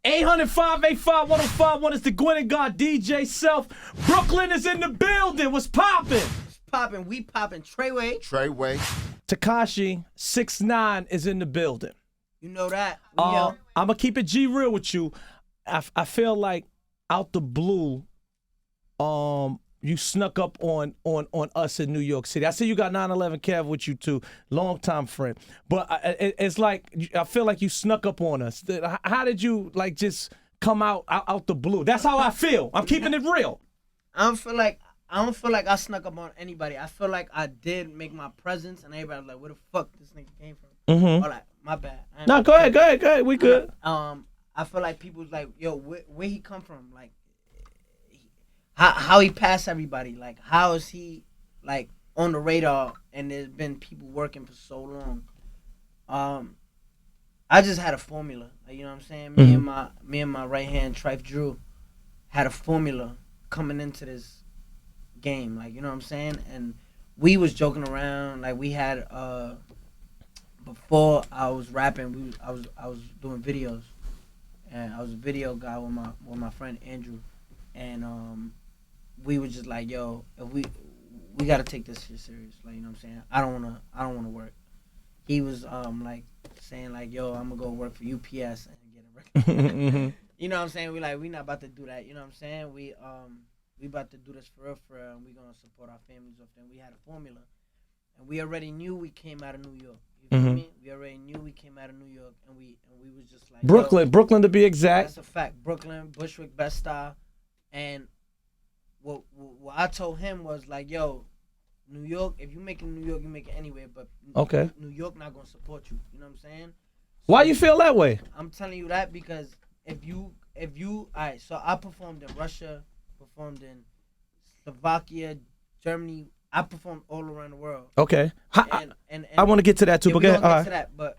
800-585-1051 is the Gwen and God DJ Self. Brooklyn is in the building. What's poppin'? Popping, we popping. Treyway. Tekashi 6ix9ine is in the building. You know that. I'm gonna keep it G real with you. I feel like out the blue, you snuck up on us in New York City. I see you got 911 Kev with you too, longtime friend. But it's like I feel like you snuck up on us. How did you like just come out the blue? That's how I feel. I'm keeping it real. I don't feel like I snuck up on anybody. I feel like I did make my presence, and everybody was like, "Where the fuck this nigga came from?" Mm-hmm. Or like, my bad. No, go ahead. We good. I feel like people was like, "Yo, where he come from? Like, how he passed everybody? Like, how is he like on the radar?" And there's been people working for so long. I just had a formula. Like, you know what I'm saying? Me and my right hand, Trife Drew, had a formula coming into this game. Like, you know what I'm saying? And we was joking around. Like, we had before I was rapping, I was doing videos, and I was a video guy with my friend Andrew, and we were just like, yo, if we gotta take this shit serious. Like, you know what I'm saying? I don't wanna work. He was like saying like, yo, I'm gonna go work for UPS and get a record. You know what I'm saying? We not about to do that. You know what I'm saying? We about to do this for real, and we gonna support our families off them. We had a formula, and we already knew we came out of New York. You feel me? We already knew we came out of New York, and we was just like Brooklyn to be exact. That's a fact. Brooklyn, Bushwick, Bed-Stuy, and what I told him was like, yo, New York. If you make it in New York, you make it anywhere. But New York not gonna support you. You know what I'm saying? So why you feel that way? I'm telling you that because if you, all right. So I performed in Russia, performed in Slovakia, Germany. I performed all around the world. Okay. And I want to get to that too. Yeah, but we gonna get to that. But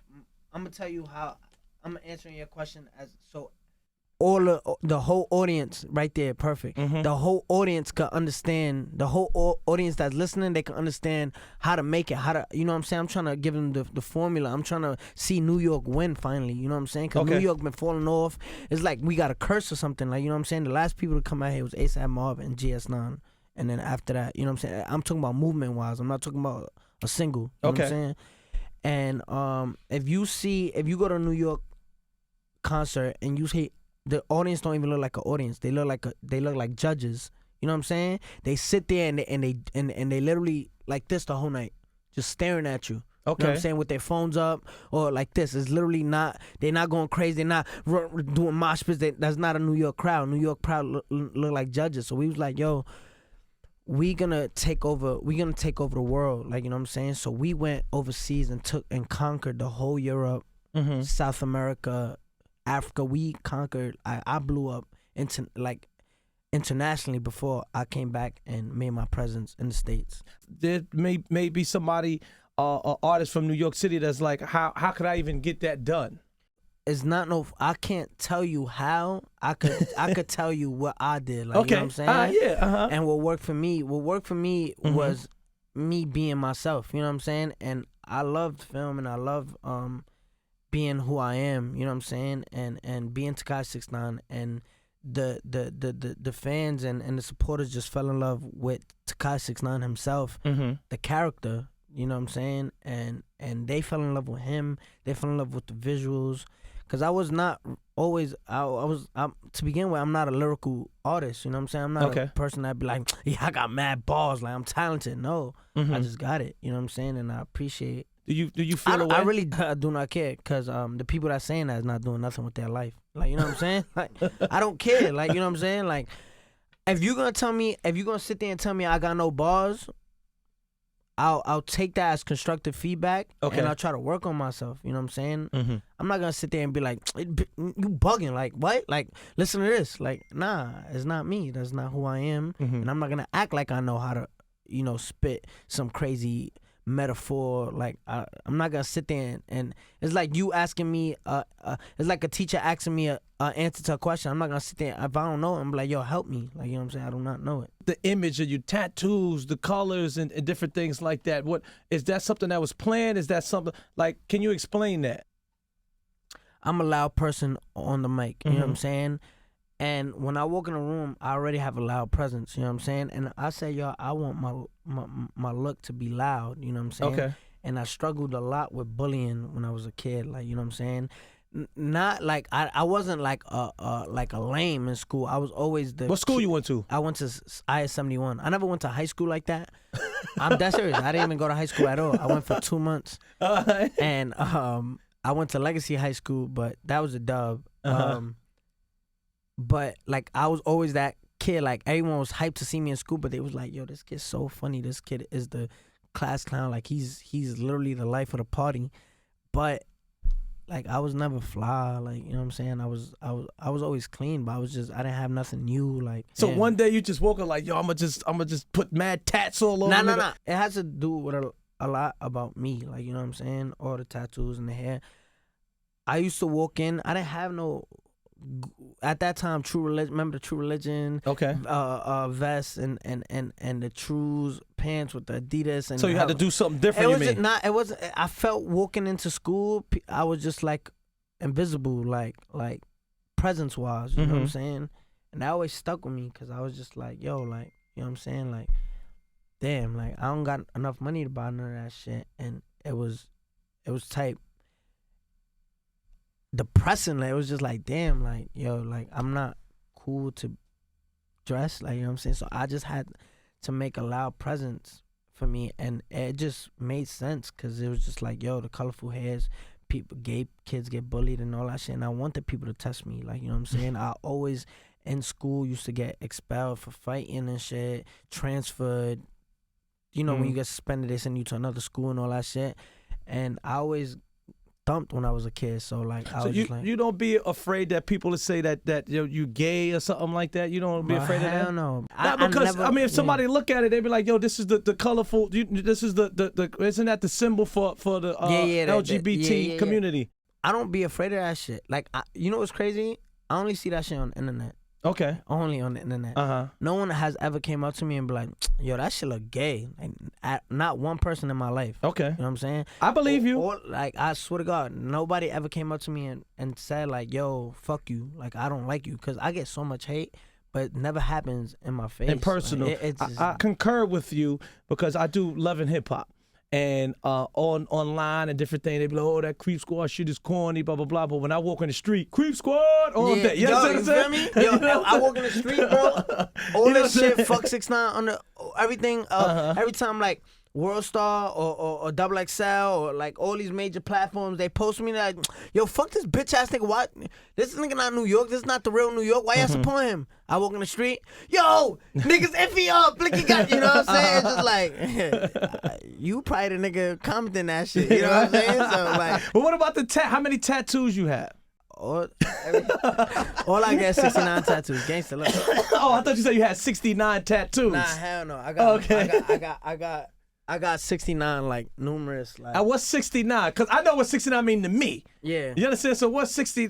I'm gonna tell you how I'm answering your question as so. The whole audience right there, perfect. The whole audience could understand. The whole audience that's listening, they can understand how to make it. How to, you know what I'm saying? I'm trying to give them the formula. I'm trying to see New York win finally. You know what I'm saying? Because New York been falling off. It's like we got a curse or something. Like, you know what I'm saying? The last people to come out here was ASAP Mob and GS9. And then after that, you know what I'm saying? I'm talking about movement wise. I'm not talking about a single. You know what I'm saying? And if you go to a New York concert and you see the audience don't even look like an audience. They look like judges. You know what I'm saying? They sit there and they literally like this the whole night, just staring at you. Okay. You know what I'm saying? With their phones up or like this. It's literally not. They're not going crazy. They're not doing mosh pits. That's not a New York crowd. New York crowd look like judges. So we was like, yo, we gonna take over the world. Like, you know what I'm saying? So we went overseas and conquered the whole Europe, South America, Africa. We conquered. I blew up internationally before I came back and made my presence in the States. There may be somebody, an artist from New York City that's like, how could I even get that done? It's not I can't tell you how. I could tell you what I did. Like, you know what I'm saying? And what worked for me was me being myself. You know what I'm saying? And I loved film and I loved being who I am, you know what I'm saying, and being Tekashi 6ix9ine, and the fans and the supporters just fell in love with Tekashi 6ix9ine himself, the character, you know what I'm saying, and they fell in love with him. They fell in love with the visuals, cause I was not always to begin with. I'm not a lyrical artist, you know what I'm saying. I'm not a person that'd be like, yeah, I got mad balls, like I'm talented. No, I just got it, you know what I'm saying, and I appreciate. Do you feel away? I really do not care, because the people that's saying that is not doing nothing with their life. Like, you know what I'm saying? Like, I don't care. Like, you know what I'm saying? Like, if you're gonna sit there and tell me I got no bars, I'll take that as constructive feedback, and I'll try to work on myself. You know what I'm saying? I'm not gonna sit there and be like, you bugging. Like, what? Like, listen to this. Like, nah, it's not me. That's not who I am. And I'm not gonna act like I know how to, spit some crazy metaphor. Like, I'm not gonna sit there and it's like you asking me it's like a teacher asking me a answer to a question. I'm not gonna sit there, if I don't know it, I'm like, yo, help me. Like, you know what I'm saying? I do not know it. The image of your tattoos, the colors, and different things like that, what is that something that was planned? Is that something, like, can you explain that? I'm a loud person on the mic. You know what I'm saying? And when I walk in a room, I already have a loud presence. You know what I'm saying? And I say, yo, I want my look to be loud. You know what I'm saying? Okay. And I struggled a lot with bullying when I was a kid. Like, you know what I'm saying? Not like I wasn't like a lame in school. I was always the. What school you went to? I went to IS 71. I never went to high school like that. I'm that serious. I didn't even go to high school at all. I went for 2 months, and I went to Legacy High School, but that was a dub. But like I was always that kid. Like everyone was hyped to see me in school, but they was like, "Yo, this kid's so funny. This kid is the class clown. Like he's literally the life of the party." But like I was never fly. Like, you know what I'm saying? I was always clean, but I didn't have nothing new. Like, so one day you just woke up like, yo, I'ma just put mad tats all over. Nah. It has to do with a lot about me. Like, you know what I'm saying? All the tattoos and the hair. I used to walk in. I didn't have no. At that time, True Religion. Remember the True Religion? Okay. Vest and the Trues pants with the Adidas. And so you had to do something different. It wasn't. I felt walking into school, I was just like invisible, like presence wise. You know what I'm saying? And that always stuck with me because I was just like, yo, like, you know what I'm saying? Like, damn, like I don't got enough money to buy none of that shit, and it was type depressing. Like, it was just like, damn, like, yo, like I'm not cool to dress, like, you know what I'm saying? So I just had to make a loud presence for me, and it just made sense because it was just like, yo, the colorful hairs, gay kids get bullied and all that shit, and I wanted people to test me, like, you know what I'm saying? I always in school used to get expelled for fighting and shit, transferred, you know, when you get suspended they send you to another school and all that shit, and I always thumped when I was a kid, so like I was just like, you don't be afraid that people will say that you gay or something like that. You don't be afraid of that. Hell no. Because I mean, if somebody look at it, they be like, yo, this is the colorful. This is the isn't that the symbol for the LGBT community? I don't be afraid of that shit. Like, you know what's crazy? I only see that shit on the internet. Okay. Only on the internet. No one has ever came up to me and be like, yo, that shit look gay. Like, not one person in my life. Okay. You know what I'm saying? I believe you. Or, like, I swear to God, nobody ever came up to me and said, like, yo, fuck you. Like, I don't like you. Because I get so much hate, but it never happens in my face. In personal. Like, I concur with you because I do love and hip hop. And online and different things, they be like, oh, that Creep Squad shit is corny, blah, blah, blah. But when I walk in the street, Creep Squad all day. You know what I'm saying? You feel me? Yo, I walk in the street, bro. All this shit, fuck 6ix9ine on the everything. Every time, like, World Star or Double XL or like all these major platforms, they post me like, yo, fuck this bitch ass nigga. What? This nigga not New York. This is not the real New York. Why y'all support him? I walk in the street, yo, niggas iffy up. Blicky got, you know what I'm saying? It's just like, you probably the nigga commenting that shit. You know what I'm saying? So like, but what about how many tattoos you have? All I got is 69 tattoos. Gangsta, look. Oh, I thought you said you had 69 tattoos. Nah, hell no. I got 69, like, numerous. Like, what's 69? Because I know what 69 mean to me. Yeah. You understand? So what's 60?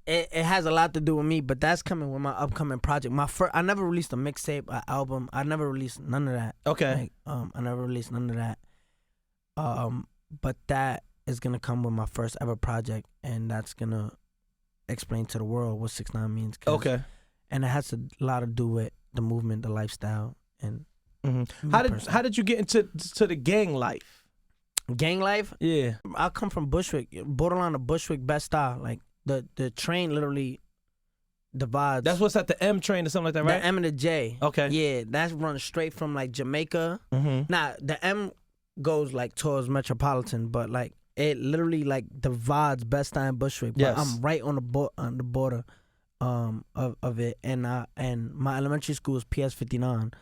It has a lot to do with me, but that's coming with my upcoming project. I never released a mixtape, an album. I never released none of that. Okay. Like, I never released none of that. But that is gonna come with my first ever project, and that's gonna explain to the world what 6ix9ine means. Okay. And it has a lot to do with the movement, the lifestyle, and. How did you get into the gang life? Gang life? Yeah. I come from Bushwick, borderline of Bushwick, Bed-Stuy. Like the train literally divides. That's what's at the M train or something like that, right? The M and the J. Okay. Yeah, that's running straight from like Jamaica. Nah, the M goes like towards Metropolitan, but like it literally like divides Bed-Stuy and Bushwick. But yes. I'm right on the border of it, and my elementary school is PS 59.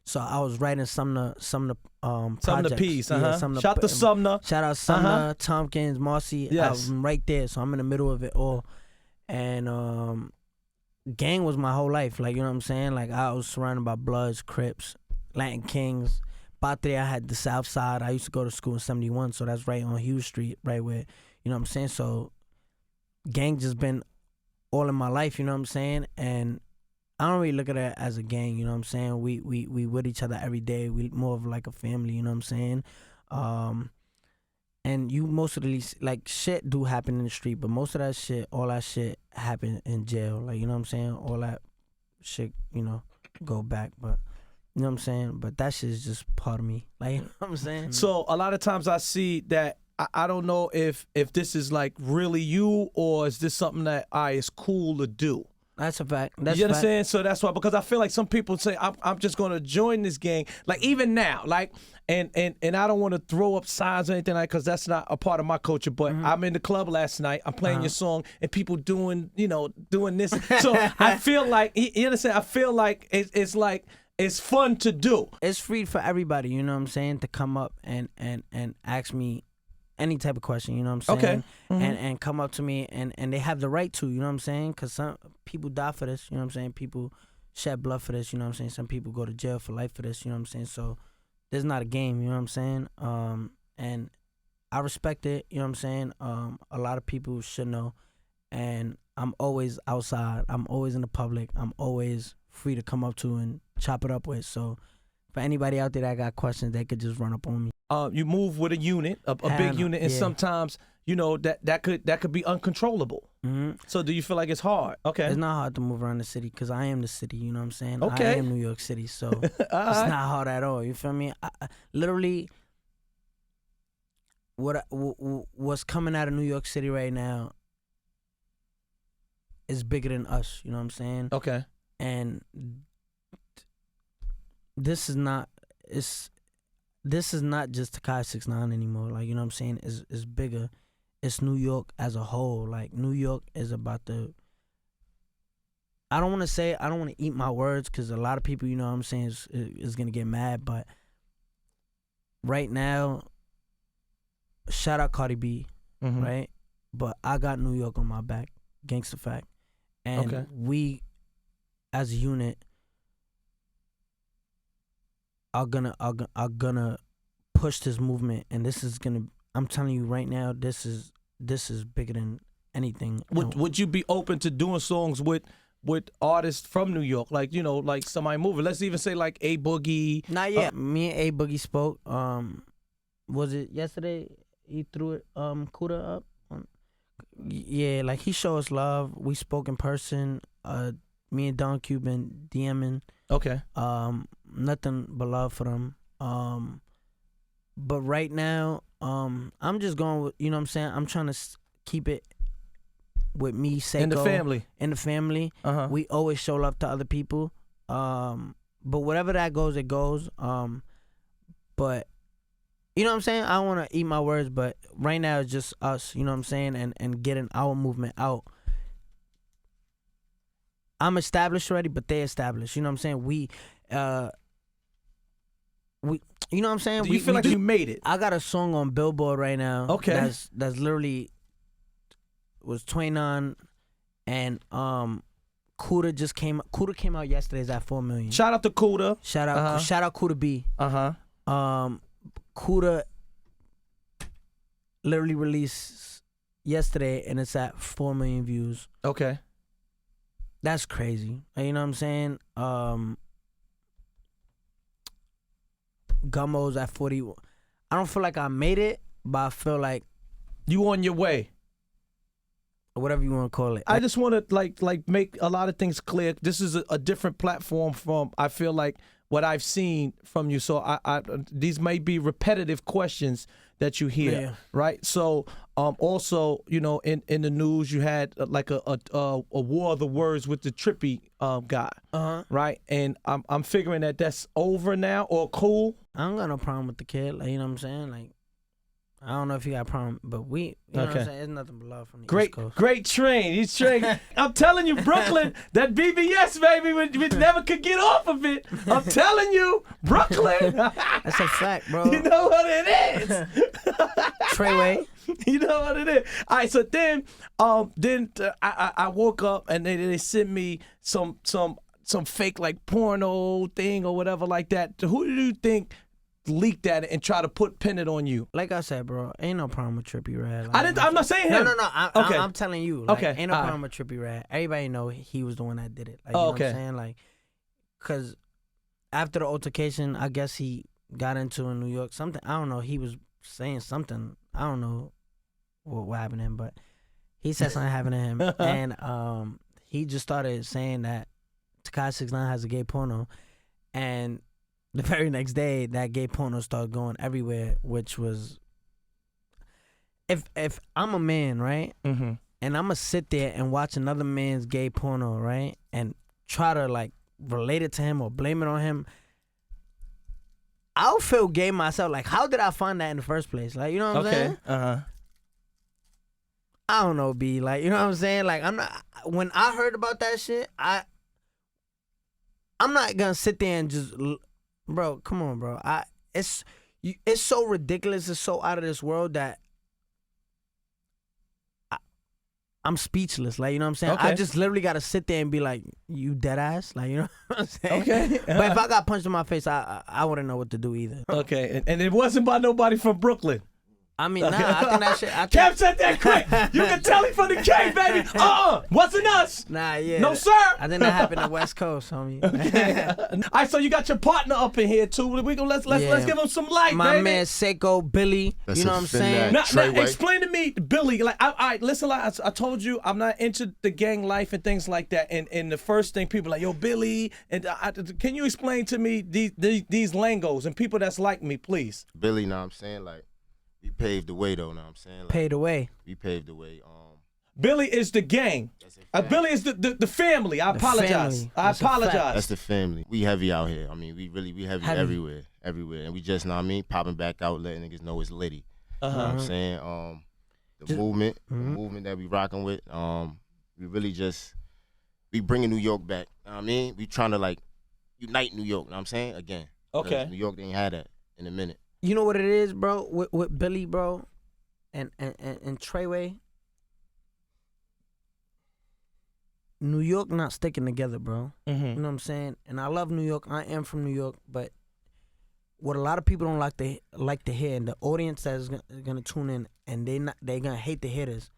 So I was writing Sumner projects. Piece, Yeah, shout out to Sumner. Shout out Sumner, Tompkins, Marcy. Yes. I'm right there, so I'm in the middle of it all. And gang was my whole life. Like, you know what I'm saying? Like, I was surrounded by Bloods, Crips, Latin Kings. Patria, I had the South Side. I used to go to school in 71, so that's right on Hughes Street, right where, you know what I'm saying? So gang just been all in my life, you know what I'm saying? And I don't really look at it as a gang, you know what I'm saying? We with each other every day. We more of like a family, you know what I'm saying? And you most of these, like, shit do happen in the street, but most of that shit, all that shit happen in jail. Like, you know what I'm saying? All that shit, go back. But, you know what I'm saying? But that shit is just part of me. Like, you know what I'm saying? So a lot of times I see that, I don't know if this is like really you, or is this something that is cool to do? That's a fact. That's you understand? So that's why, because I feel like some people say I'm just gonna join this gang. Like even now, like and I don't want to throw up signs or anything like, because that's not a part of my culture. But I'm in the club last night. I'm playing your song, and people doing this. So I feel like you understand. I feel like it's like it's fun to do. It's free for everybody. You know what I'm saying? To come up and ask me any type of question, you know what I'm saying? Okay. And come up to me, and they have the right to, you know what I'm saying? Because some people die for this, you know what I'm saying? People shed blood for this, you know what I'm saying? Some people go to jail for life for this, you know what I'm saying? So this is not a game, you know what I'm saying? And I respect it, you know what I'm saying? A lot of people should know. And I'm always outside. I'm always in the public. I'm always free to come up to and chop it up with. So for anybody out there that got questions, they could just run up on me. You move with a unit, a big unit, and sometimes that could be uncontrollable. So do you feel like it's hard? Okay, it's not hard to move around the city because I am the city. You know what I'm saying? Okay, I am New York City, so it's not hard at all. You feel me? Literally, what's coming out of New York City right now is bigger than us. You know what I'm saying? Okay, and this is not just Tekashi 6ix9ine anymore. Like, you know what I'm saying? It's bigger. It's New York as a whole. Like, New York is about to, I don't want to eat my words because a lot of people, you know what I'm saying, is going to get mad. But right now, shout out Cardi B, right? But I got New York on my back, gangsta fact. And we, as a unit, are gonna push this movement, and this is gonna. I'm telling you right now, this is bigger than anything. Would you be open to doing songs with artists from New York, like like somebody moving? Let's even say like A Boogie. Not yet. Me and A Boogie spoke. Was it yesterday? He threw it. Kuda up. Yeah, like he showed us love. We spoke in person. Me and Don Cuban DMing. Okay. Nothing but love for them. But right now, I'm just going with, you know what I'm saying? I'm trying to keep it with me, Seiko. In the family. In the family. We always show love to other people. But whatever that goes, it goes. But, you know what I'm saying? I don't want to eat my words, but right now it's just us, you know what I'm saying? And getting our movement out. I'm established already, but they established. You know what I'm saying? We, you know what I'm saying? Do you feel like you made it? I got a song on Billboard right now. Okay. That's literally was 29, and Kuda just came. Kuda came out yesterday. It's at 4 million. Shout out to Kuda. Shout out Kuda B. Kuda literally released yesterday, and it's at 4 million views. Okay. That's crazy. You know what I'm saying? Gummo's at 40. I don't feel like I made it, but I feel like you on your way. Whatever you want to call it. I just want to like make a lot of things clear. This is a different platform from, I feel like, what I've seen from you. So I these may be repetitive questions that you hear, right? So also, in the news you had like a war of the words with the Trippy guy, right? And I'm figuring that's over now, or cool. I don't got no problem with the kid, like, you know what I'm saying? Like, I don't know if you got a problem, but you know what I'm saying? It's nothing but love from the East Coast. Great train. He's trained. I'm telling you, Brooklyn, that BBS, baby, we never could get off of it. I'm telling you, Brooklyn. That's a fact, bro. You know what it is. Treyway. You know what it is. All right, so then I woke up and they sent me some fake like porno thing or whatever like that. Who do you think leaked that and try to pin it on you? Like I said, bro, ain't no problem with Trippy Red. Like, I'm not saying him. No. I'm telling you. Like, ain't no problem with Trippy Red. Everybody know he was the one that did it. Like, you know what I'm saying? Like, cause after the altercation, I guess he got into in New York something. I don't know. He was saying something I don't know what happened to him, but he said something happened to him, and he just started saying that Tekashi 6ix9ine has a gay porno, and the very next day that gay porno started going everywhere, which was, if I'm a man, right, Mm-hmm. and I'm gonna sit there and watch another man's gay porno, right, and try to like relate it to him or blame it on him, I'll feel gay myself. Like, how did I find that in the first place? Like, you know what I'm saying? I don't know, B. Like, you know what I'm saying? Like, I'm not. When I heard about that shit, I'm not gonna sit there and just, bro. Come on, bro. It's so ridiculous. It's so out of this world that I'm speechless. Like, you know what I'm saying? Okay. I just literally gotta sit there and be like, you dead ass? Like, you know what I'm saying? Okay. But if I got punched in my face, I wouldn't know what to do either. Okay. And it wasn't by nobody from Brooklyn. I mean, nah, I think that shit. Kev said that quick. You can tell he from the K, baby. Wasn't us. Nah, yeah. No, sir. I think that happened in the West Coast, homie. All right, so you got your partner up in here too. We gonna let's give him some light, my baby. man Seiko Billy. That's you know what I'm saying? Now, explain to me, Billy. Like, I listen. Like I told you, I'm not into the gang life and things like that. And the first thing people are like, yo, Billy. And can you explain to me these lingos and people that's like me, please? Billy, know what I'm saying? Like, we paved the way, though, know what I'm saying? Like, Paid away. we paved the way. Billy is the gang. Billy is the family. I apologize. Family. I apologize. That's the family. We heavy out here. I mean, we heavy, Heavy. everywhere. And we just, know what I mean, popping back out, letting niggas know it's litty. You know what I'm saying? The movement that we rocking with, we really we bringing New York back. You know what I mean? We trying to, like, unite New York, you know what I'm saying? Again. Okay. New York ain't had that in a minute. You know what it is, bro? With Billy, bro, and Treyway. New York not sticking together, bro. Mm-hmm. You know what I'm saying? And I love New York. I am from New York, but what a lot of people don't like to hear, and the audience that is gonna tune in, and they gonna hate to hear this.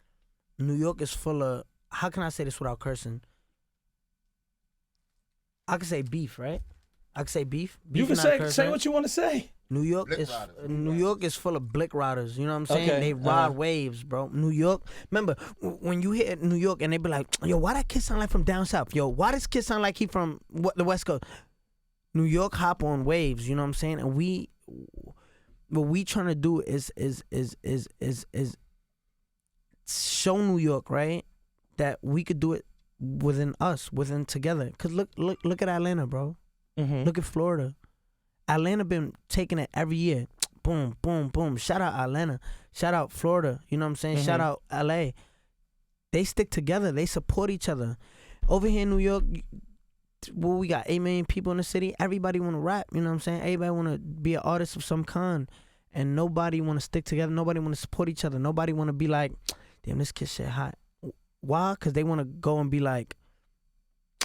New York is full of, how can I say this without cursing? I can say beef, right? I can say beef. You can say what you want to say. New York is full of blick riders. You know what I'm saying? Okay, They ride waves, bro. New York. Remember when you hit New York and they be like, "Yo, why that kid sound like from down south? Yo, why this kid sound like he from the West Coast?" New York hop on waves. You know what I'm saying? And what we trying to do is show New York, right, that we could do it within together. Cause look at Atlanta, bro. Mm-hmm. Look at Florida. Atlanta been taking it every year. Boom, boom, boom. Shout out Atlanta. Shout out Florida. You know what I'm saying? Shout out LA. They stick together. They support each other. Over here in New York, well, we got 8 million people in the city. Everybody want to rap. You know what I'm saying? Everybody want to be an artist of some kind. And nobody want to stick together. Nobody want to support each other. Nobody want to be like, damn, this kid shit hot. Why? Because they want to go and be like,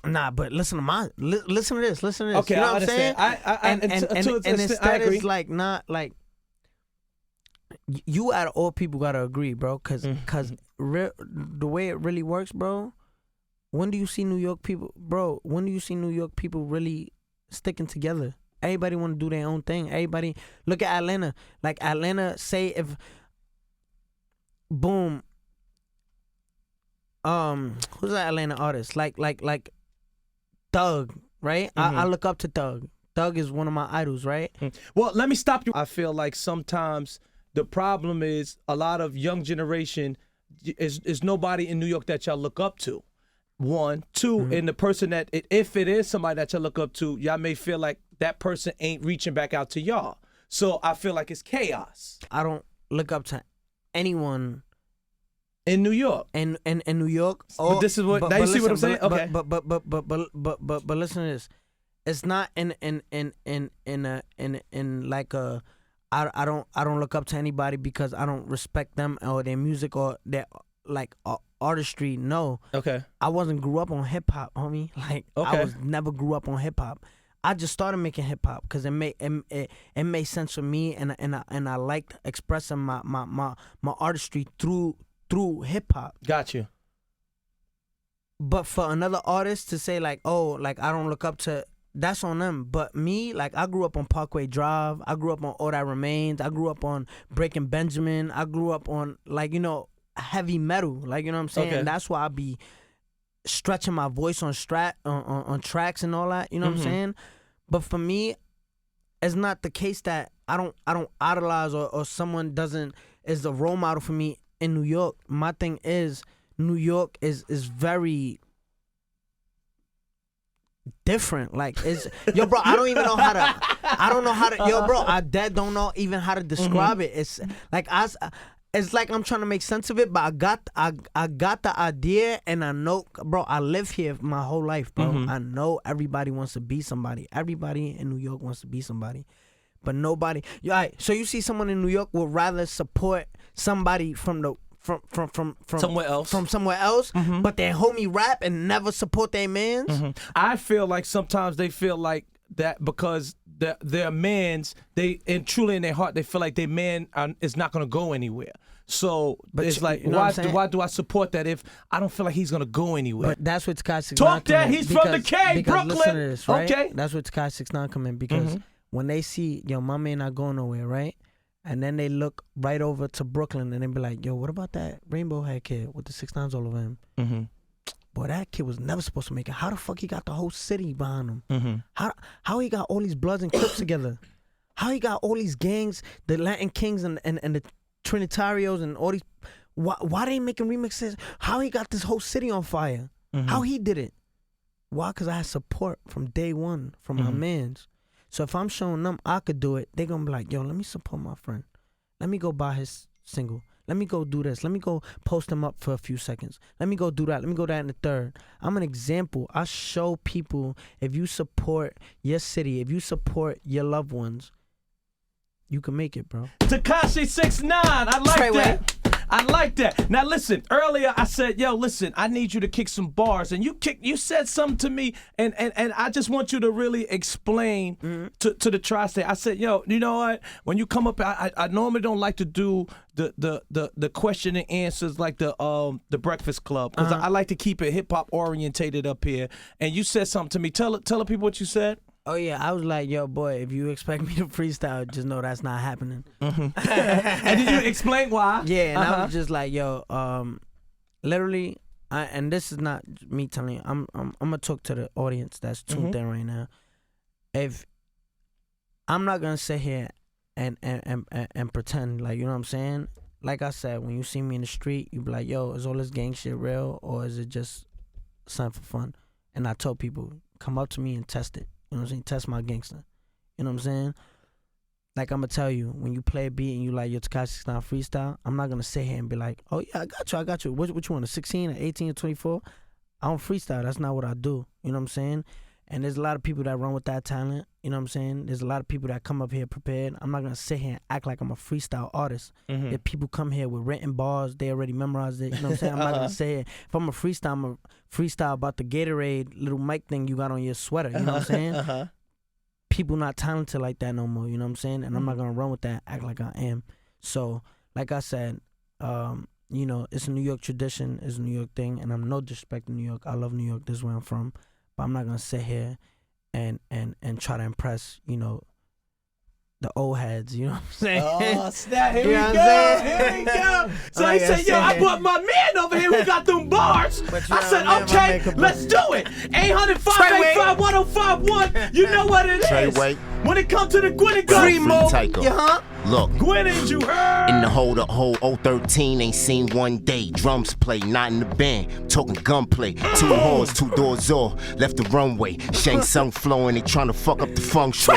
nah, but listen to this. Okay, you know I what I'm saying? And instead it's like not like you out of all people gotta agree, bro. Cause the way it really works, bro. When do you see New York people, bro? When do you see New York people really sticking together? Everybody want to do their own thing. Everybody look at Atlanta. Like Atlanta, say if boom. Who's that Atlanta artist? Like Thug, right? I look up to Thug. Thug is one of my idols, right? Well, let me stop you. I feel like sometimes the problem is a lot of young generation is nobody in New York that y'all look up to. One, two, and the person that, if it is somebody that y'all look up to, y'all may feel like that person ain't reaching back out to y'all. So I feel like it's chaos. I don't look up to anyone in New York. In New York. But this is what. Now you see what I'm saying? Okay. But listen to this. It's not in like a. I don't look up to anybody because I don't respect them or their music or their like artistry. No. Okay. I wasn't grew up on hip hop, homie. Like I was never grew up on hip hop. I just started making hip hop because it made sense for me and I liked expressing my artistry through hip hop. Got you. But for another artist to say like, oh, like I don't look up to that's on them. But me, like, I grew up on Parkway Drive. I grew up on All That Remains. I grew up on Breaking Benjamin. I grew up on, like, you know, heavy metal. Like, you know what I'm saying? Okay. And that's why I be stretching my voice on tracks and all that. You know what I'm saying? But for me, it's not the case that I don't idolize or someone is a role model for me in New York. My thing is New York is very different. Like, it's yo, bro, I don't know even how to describe it. It's like it's like I'm trying to make sense of it, but I got the idea, and I know, bro, I live here my whole life, bro. I know everybody wants to be somebody. Everybody in New York wants to be somebody. But nobody, so you see someone in New York would rather support somebody from somewhere else, but their homie rap and never support their mans. I feel like sometimes they feel like that because their mans, and truly in their heart, they feel like their man is not going to go anywhere. So it's like, you know why do I support that if I don't feel like he's going to go anywhere? But that's what Tekashi 6ix9ine talk that he's from the K, Brooklyn. Listen to this, right? Okay, that's what Tekashi 6ix9ine come in because when they see, yo, my man not going nowhere, right? And then they look right over to Brooklyn and they be like, yo, what about that rainbow hair kid with the 6 9s all over him? Boy, that kid was never supposed to make it. How the fuck he got the whole city behind him? How he got all these Bloods and Crips together? How he got all these gangs, the Latin Kings and the Trinitarios and all these? Why they making remixes? How he got this whole city on fire? How he did it? Why? Because I had support from day one from my mans. So if I'm showing them I could do it, they going to be like, yo, let me support my friend. Let me go buy his single. Let me go do this. Let me go post him up for a few seconds. Let me go do that. Let me go that in the third. I'm an example. I show people, if you support your city, if you support your loved ones, you can make it, bro. Tekashi 6ix9ine, I like that. I like that. Now listen, earlier I said, yo, listen, I need you to kick some bars. And you said something to me, and I just want you to really explain to the tri-state. I said, yo, you know what? When you come up, I normally don't like to do the question and answers like the Breakfast Club, because I like to keep it hip hop orientated up here. And you said something to me. Tell the people what you said. Oh, yeah, I was like, yo, boy, if you expect me to freestyle, just know that's not happening. And did you explain why? Yeah, and I was just like, yo, literally, and this is not me telling you, I'm going to talk to the audience that's tuned in right now. If I'm not going to sit here and pretend, like, you know what I'm saying? Like I said, when you see me in the street, you be like, yo, is all this gang shit real, or is it just something for fun? And I tell people, come up to me and test it. You know what I'm saying? Test my gangster. You know what I'm saying? Like, I'm going to tell you, when you play a beat and you like, your Tekashi 6ix9ine freestyle, I'm not going to sit here and be like, oh, yeah, I got you. What you want, a 16, a 18, or 24? I don't freestyle. That's not what I do. You know what I'm saying? And there's a lot of people that run with that talent. You know what I'm saying? There's a lot of people that come up here prepared. I'm not going to sit here and act like I'm a freestyle artist. If people come here with written bars, they already memorized it. You know what I'm saying? I'm not going to say it. If I'm a freestyle about the Gatorade little mic thing you got on your sweater. You know what I'm saying? People not talented like that no more. You know what I'm saying? And I'm not going to run with that, act like I am. So, like I said, you know, it's a New York tradition. It's a New York thing. And I'm no disrespect to New York. I love New York. This is where I'm from. But I'm not going to sit here and try to impress, you know, the old heads, you know what I'm saying? Oh, snap. Here we go. So he said, yo, I brought my man over here who got them bars. I said, okay, let's do it. 800-585-1051. You know what it is. When it comes to the Gwen and Primo. Look, Gwen, ain't you heard? In the whole 013, ain't seen one day. Drums play, not in the band. Talking gunplay. 2 horns, 2 doors off. Left the runway. Shang Tsung flowing, they trying to fuck up the feng shui.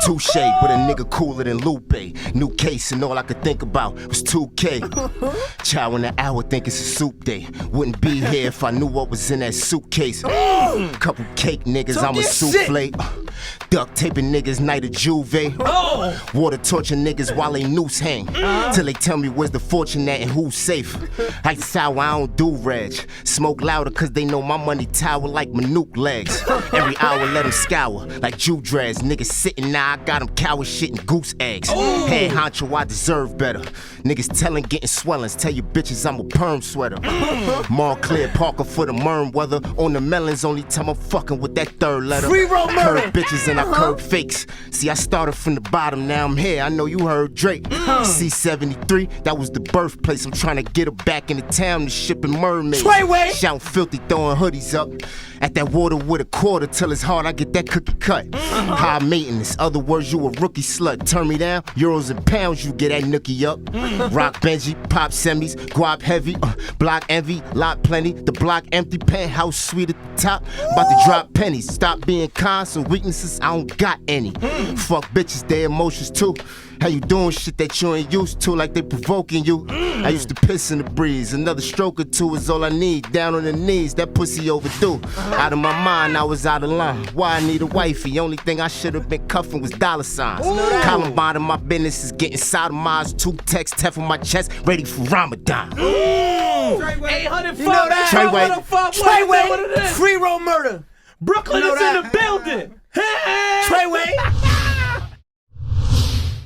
Touche, but a nigga cooler than Lupe. New case, and all I could think about was 2K. Chow in the hour, think it's a soup day. Wouldn't be here if I knew what was in that suitcase. Couple cake niggas, I'm a souffle. Duct taping niggas night of Juve. Water torture niggas while they noose hang. Till they tell me where's the fortune at and who's safe. Ice sour, I don't do reg. Smoke louder cause they know my money tower like Manuk legs. Every hour let them scour like Jew dreads. Niggas sitting now, I got them coward shit and goose eggs. Head honcho, I deserve better. Niggas telling getting swellings. Tell you bitches I'm a perm sweater. Montclair Parker for the merm weather. On the melons, only time I'm fucking with that third letter. Free roll murder. Curb bitches and I curb fakes. See, I started from the bottom, now I'm here. I know you heard Drake. C73, that was the birthplace. I'm trying to get her back into town to shipping mermaids. Shouting filthy, throwing hoodies up. At that water with a quarter till it's hard, I get that cookie cut. High maintenance, other words, you a rookie slut. Turn me down, euros and pounds, you get that nookie up. Rock Benji, pop semis, guap heavy, block envy, lot plenty. The block empty, penthouse suite at the top. About to drop pennies, stop being kind, some weaknesses, I don't got any. Fuck bitches, their emotions too. How you doing shit that you ain't used to, like they provoking you? I used to piss in the breeze, another stroke or two is all I need. Down on the knees, that pussy overdue. Out of my mind, I was out of line. Why I need a wifey? Only thing I should have been cuffing was dollar signs. Columbine in my business is getting sodomized. 2 texts, 10 on my chest, ready for Ramadan. 800 You know that? Treyway. Free roll murder. Brooklyn is in the building. Hey! Treyway.